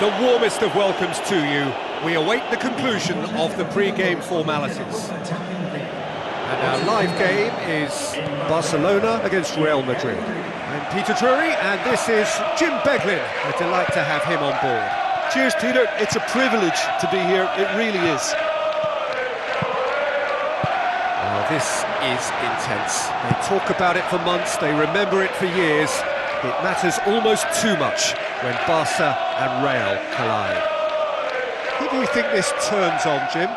The warmest of welcomes to you. We await the conclusion of the pre-game formalities. And our live game is Barcelona against Real Madrid. I'm Peter Drury, and this is Jim Beglin. A delight to have him on board. Cheers, Peter. It's a privilege to be here. It really is. Well, this is intense. They talk about it for months, they remember it for years. It matters almost too much when Barca and Real collide. Who do you think this turns on, Jim?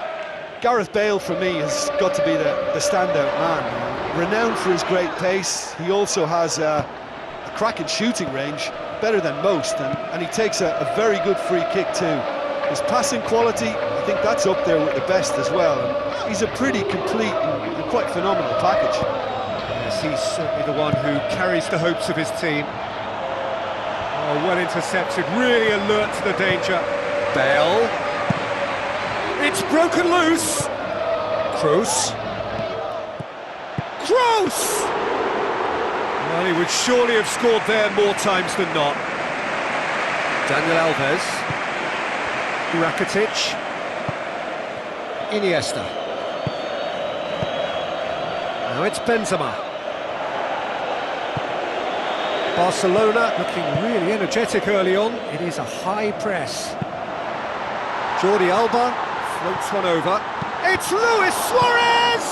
Gareth Bale, for me, has got to be the standout man. Renowned for his great pace, he also has a cracking shooting range, better than most, and he takes a very good free kick too. His passing quality, I think that's up there with the best as well. And he's a pretty complete and quite phenomenal package. Yes, he's certainly the one who carries the hopes of his team. Oh, well intercepted, really alert to the danger. Bale. It's broken loose. Kroos. Kroos! Well, he would surely have scored there more times than not. Daniel Alves. Rakitic. Iniesta. Now it's Benzema. Barcelona looking really energetic early on. It is a high press. Jordi Alba floats one over. It's Luis Suarez!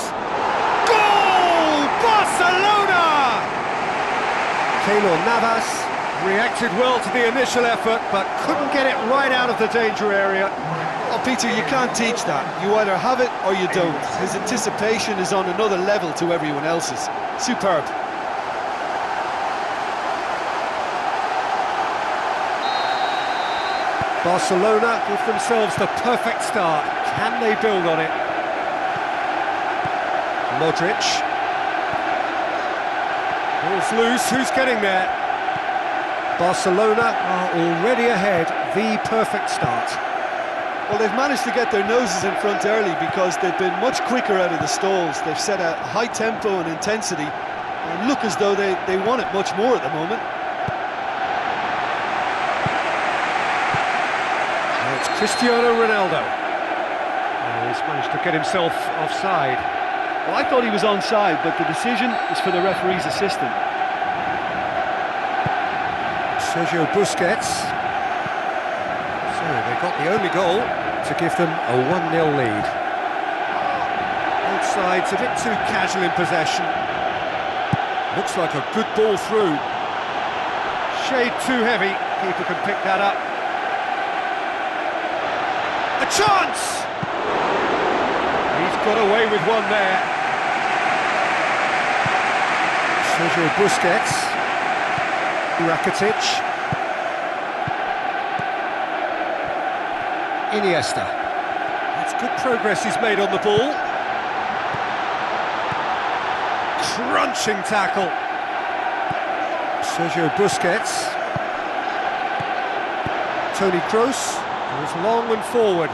Goal! Barcelona! Keylor Navas reacted well to the initial effort, but couldn't get it right out of the danger area. Oh, Peter, you can't teach that. You either have it or you don't. His anticipation is on another level to everyone else's. Superb. Barcelona give themselves the perfect start. Can they build on it? Modric. Ball's loose, who's getting there? Barcelona are already ahead, the perfect start. Well, they've managed to get their noses in front early because they've been much quicker out of the stalls. They've set a high tempo and intensity and look as though they want it much more at the moment. It's Cristiano Ronaldo. Oh, he's managed to get himself offside. Well, I thought he was onside, but the decision is for the referee's assistant. Sergio Busquets. So they got the only goal to give them a 1-0 lead. Both sides a bit too casual in possession. Looks like a good ball through. Shade too heavy. Keeper can pick that up. A chance! He's got away with one there. Sergio Busquets. Rakitic. Iniesta. That's good progress he's made on the ball. Crunching tackle. Sergio Busquets. Toni Kroos. Goes long and forward,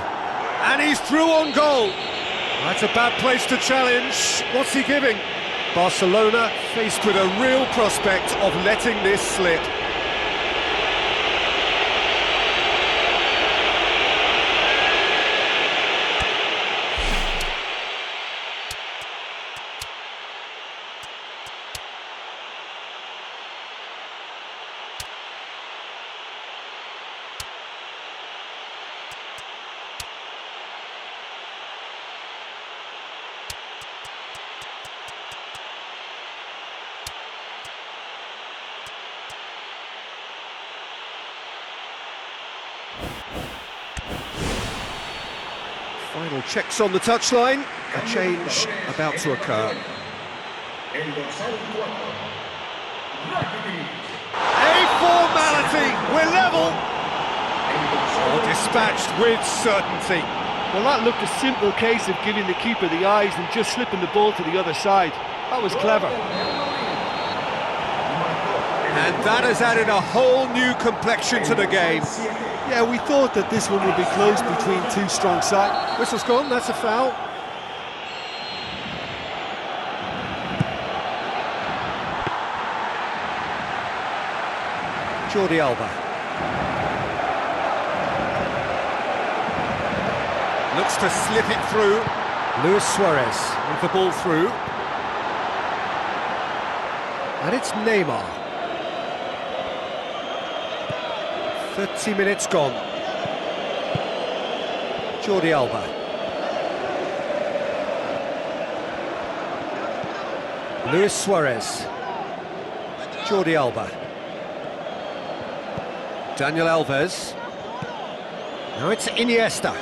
and he's through on goal. That's a bad place to challenge. What's he giving? Barcelona faced with a real prospect of letting this slip. Final checks on the touchline. A change about to occur. A formality. We're level. Oh, dispatched with certainty. Well, that looked a simple case of giving the keeper the eyes and just slipping the ball to the other side. That was clever. And that has added a whole new complexion to the game. Yeah, we thought that this one would be close between two strong sides. Whistle's gone, that's a foul. Jordi Alba. Looks to slip it through. Luis Suarez with the ball through. And it's Neymar. 30 minutes gone. Jordi Alba. Luis Suarez. Jordi Alba. Daniel Alves. Now it's Iniesta.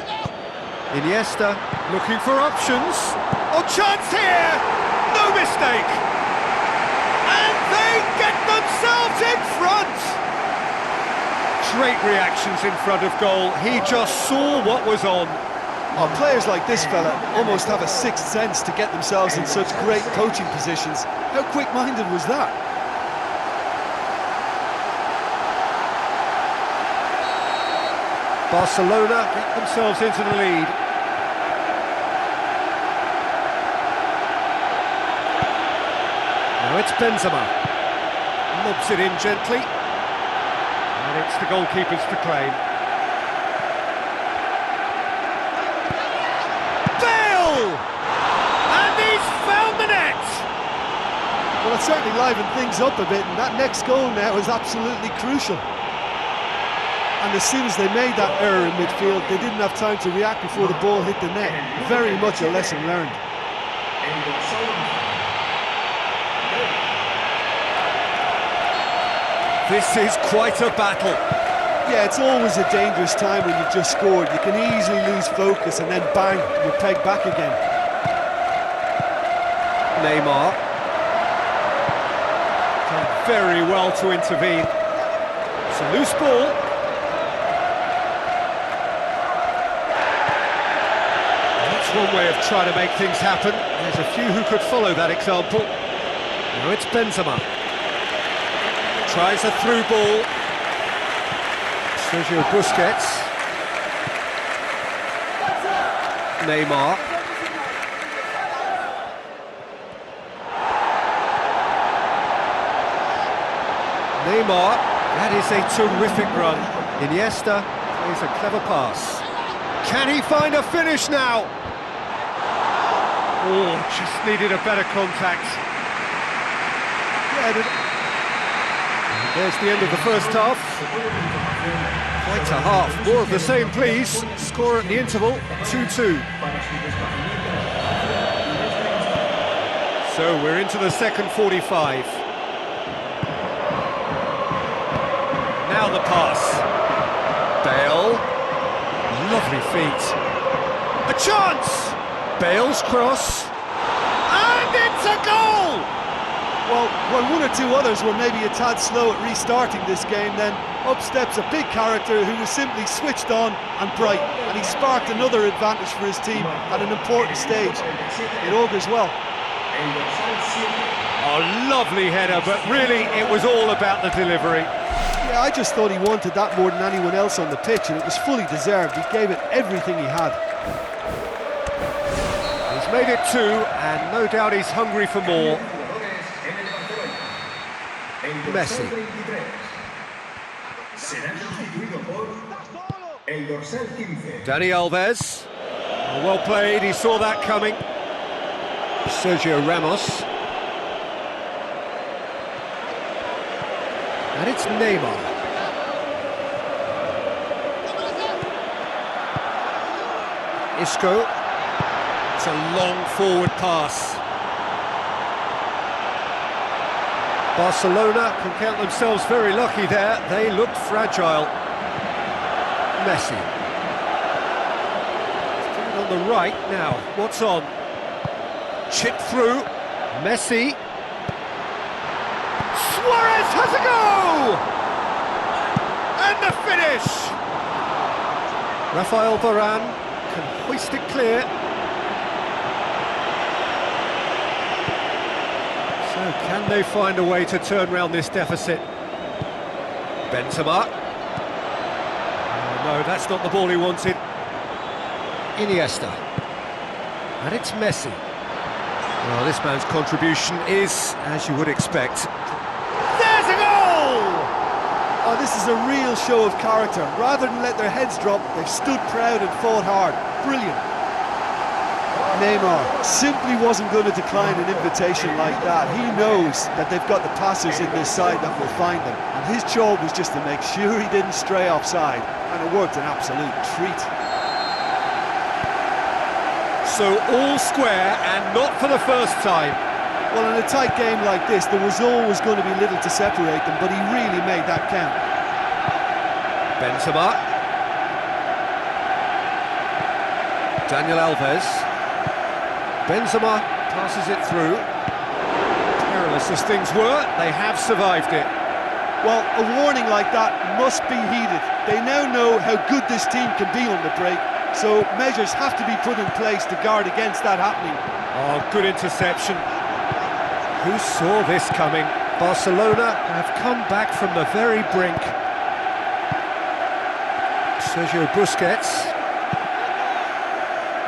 Iniesta looking for options. Oh, chance here! No mistake! And they get themselves in front! Great reactions in front of goal. He just saw what was on. Oh, players like this fella almost have a sixth sense to get themselves in such great coaching positions. How quick-minded was that? Barcelona get themselves into the lead. Now it's Benzema. Lobs it in gently. And it's the goalkeepers to claim. Bale! And he's found the net! Well, it certainly livened things up a bit, and that next goal now is absolutely crucial. And as soon as they made that error in midfield, they didn't have time to react before the ball hit the net. Very much a lesson learned. This is quite a battle. Yeah, it's always a dangerous time when you've just scored. You can easily lose focus and then bang, you're pegged back again. Neymar. Done very well to intervene. It's a loose ball. That's one way of trying to make things happen. There's a few who could follow that example. Now it's Benzema. Tries a through ball. Sergio Busquets. Neymar. Neymar. That is a terrific run. Iniesta plays a clever pass. Can he find a finish now? Oh, just needed a better contact. Yeah, there's the end of the first half. Quite a half. More of the same, please. Score at the interval, 2-2. So we're into the second 45. Now the pass. Bale. Lovely feet. A chance! Bale's cross. And it's a goal! Well, while one or two others were maybe a tad slow at restarting this game, then up steps a big character who was simply switched on and bright, and he sparked another advantage for his team at an important stage. It augurs well. Oh, lovely header, but really it was all about the delivery. Yeah, I just thought he wanted that more than anyone else on the pitch, and it was fully deserved. He gave it everything he had. He's made it 2, and no doubt he's hungry for more. Messi. Dani Alves. Well played, he saw that coming. Sergio Ramos. And it's Neymar. Isco. It's a long forward pass. Barcelona can count themselves very lucky there. They looked fragile. Messi. Still on the right now. What's on? Chip through. Messi. Suarez has a go! And the finish! Rafael Varane can hoist it clear. So can they find a way to turn around this deficit? Benzema. Oh, no, that's not the ball he wanted. Iniesta. And it's Messi. Well, this man's contribution is, as you would expect. There's a goal! Oh, this is a real show of character. Rather than let their heads drop, they've stood proud and fought hard. Brilliant. Neymar simply wasn't going to decline an invitation like that. He knows that they've got the passers in this side that will find them, and his job was just to make sure he didn't stray offside, and it worked an absolute treat. So all square, and not for the first time. Well, in a tight game like this, there was always going to be little to separate them, but he really made that count. Benzema. Daniel Alves. Benzema passes it through. Perilous as things were, they have survived it. Well, a warning like that must be heeded. They now know how good this team can be on the break, so measures have to be put in place to guard against that happening. Oh, good interception. Who saw this coming? Barcelona have come back from the very brink. Sergio Busquets.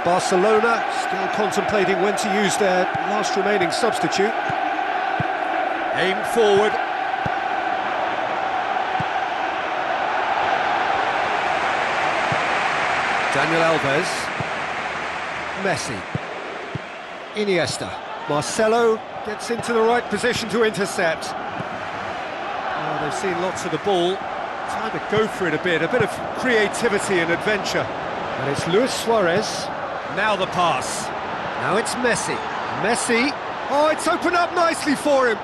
Barcelona still contemplating when to use their last remaining substitute. Aimed forward. Daniel Alves. Messi. Iniesta. Marcelo gets into the right position to intercept. Oh, they've seen lots of the ball. Time to go for it a bit of creativity and adventure. And it's Luis Suarez. Now the pass. Now it's Messi. Messi. Oh, it's opened up nicely for him.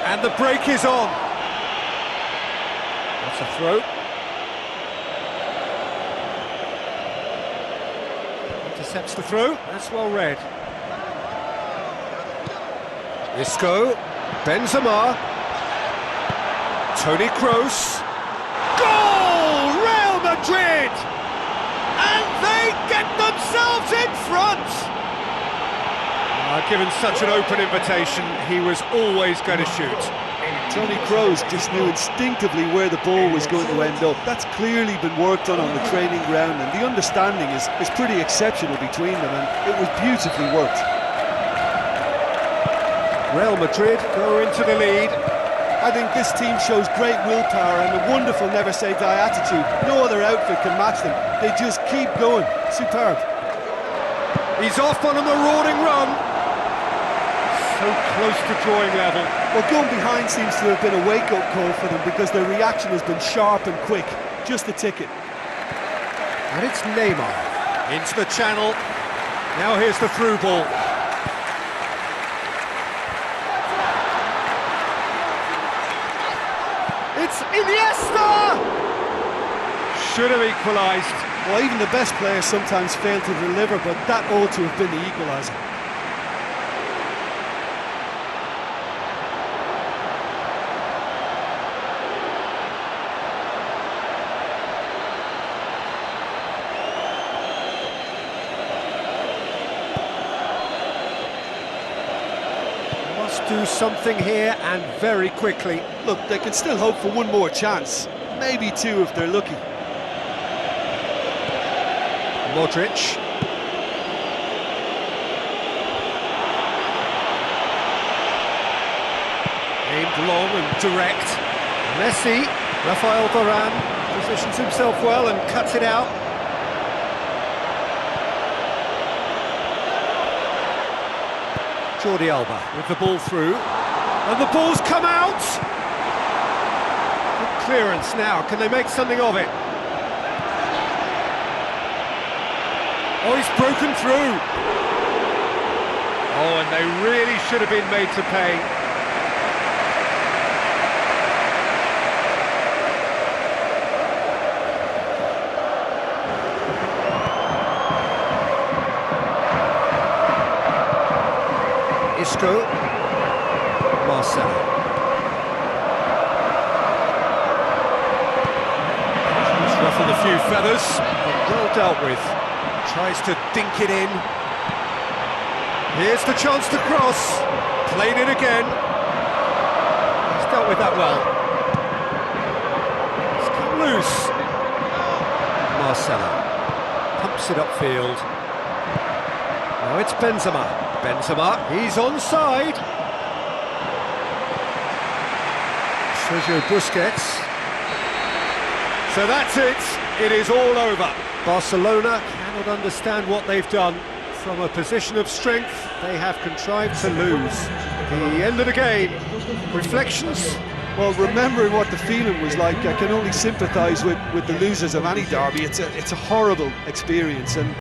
And the break is on. That's a throw. Intercepts the throw. That's well read. Isco. Benzema. Toni Kroos. Goal! Real Madrid! And they get themselves in front! Given such an open invitation, he was always going to shoot. Toni Kroos just knew instinctively where the ball was going to end up. That's clearly been worked on the training ground, and the understanding is pretty exceptional between them, and it was beautifully worked. Real Madrid go into the lead. I think this team shows great willpower and a wonderful never-say-die attitude. No other outfit can match them. They just keep going. Superb. He's off on a marauding run. So close to drawing level. Well, going behind seems to have been a wake-up call for them because their reaction has been sharp and quick. Just the ticket. And it's Neymar. Into the channel. Now here's the through ball. It's Iniesta! Should have equalised. Well, even the best players sometimes fail to deliver, but that ought to have been the equaliser. Must do something here, and very quickly. Look, they can still hope for one more chance. Maybe two if they're lucky. Modric. Aimed long and direct. Messi. Rafael Varane positions himself well and cuts it out. Jordi Alba with the ball through. And the ball's come out! Good clearance now. Can they make something of it? Oh, he's broken through. Oh, and they really should have been made to pay. Isco. Marcelo. He's ruffled a few feathers, but well dealt with. Tries to dink it in. Here's the chance to cross. Played it again. He's dealt with that well. It's come loose. Marcelo pumps it upfield. Now it's Benzema. Benzema, he's onside. Sergio Busquets. So that's it. It is all over. Barcelona cannot understand what they've done. From a position of strength, they have contrived to lose. The end of the game. Reflections? Well, remembering what the feeling was like, I can only sympathise with the losers of any derby. It's a horrible experience, and